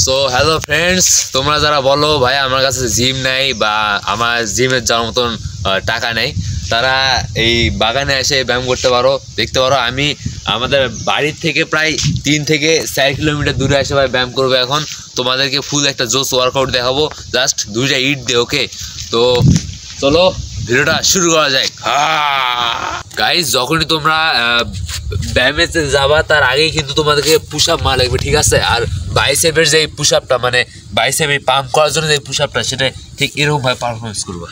So hello friends, তোমরা যারা বলো ভাই আমার কাছে জিম নাই বা আমার জিমের যাওয়ার মতন টাকা নেই, তারা এই বাগানে এসে ব্যায়াম করতে পারো, দেখতে পারো। আমি আমাদের বাড়ির থেকে প্রায় 3 থেকে 4 কিলোমিটার দূরে এসে ভাই ব্যায়াম করবো। এখন তোমাদেরকে ফুল একটা জোস ওয়ার্কআউট দেখাবো, জাস্ট 2টা ইট দিয়ে। ওকে, তো চলো ভিডিওটা শুরু করা যায়। গাইস, যখনই তোমরা ব্যায়ামে যাবা তার আগেই কিন্তু তোমাদেরকে পুশ আপ মারা লাগবে, ঠিক আছে? আর বাইসেপের যে পুশ আপটা, মানে বাইসেপ এই পাম্প করার জন্য যে পুশ আপটা, সেটা ঠিক এরকমভাবে পারফরমেন্স করবা।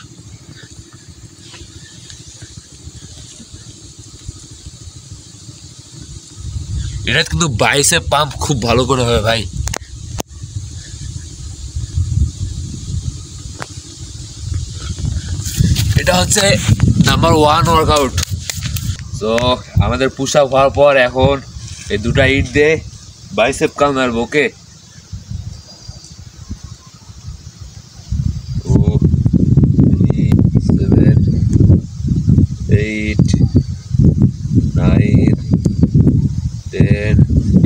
এটা কিন্তু বাইসেপ পাম্প খুব ভালো করে হবে ভাই। এটা হচ্ছে নাম্বার 1 ওয়ার্কআউট। তো আমাদের পুশ আপ হওয়ার পর এখন এই 2টা ইট দিয়ে বাইসেপ কাল মারবো। ওকে, 7 8 9 10।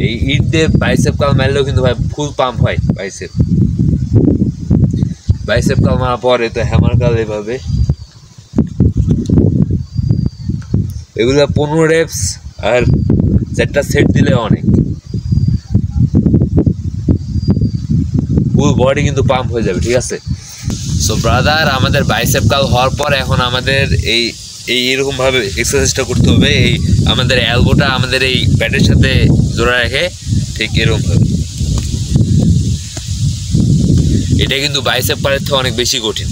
এই ইট দিয়ে বাইসেপ কাল মারলেও কিন্তু ভাই ফুল পাম্প হয় বাইসেপ। বাইসেপ কাল মারার পরে তো হ্যামার কাল এভাবে, এগুলো 15 রেপস আর 4টা সেট দিলে অনেক, ফুল বডি কিন্তু পাম্প হয়ে যাবে, ঠিক আছে? সো ব্রাদার, আমাদের বাইসেপ কাল হওয়ার পর এখন আমাদের এই এরকমভাবে এক্সারসাইজটা করতে হবে। এই আমাদের এলবোটা আমাদের এই প্যাটের সাথে জোড়া রেখে ঠিক এরকমভাবে। এটা কিন্তু বাইসেপ কালের থেকে অনেক বেশি কঠিন।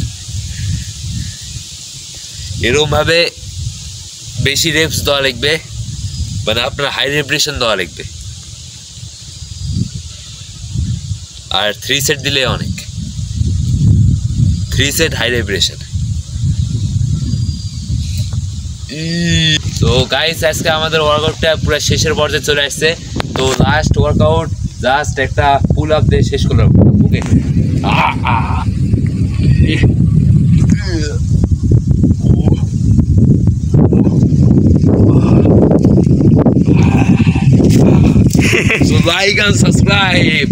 এরকমভাবে বেশি রেপস দেওয়া লাগবে, মানে আপনার হাই রেপিটেশন দেওয়া লাগবে। আর 3 সেট দিলে অনেক, 3 সেট হাই রেপিটেশন। তো গাইস, আজকে আমাদের ওয়ার্কআউটটা পুরো শেষের পর্যায়ে চলে আসছে। তো লাস্ট ওয়ার্কআউট জাস্ট একটা পুল আপ দিয়ে শেষ করলাম। ওকে, so like and subscribe.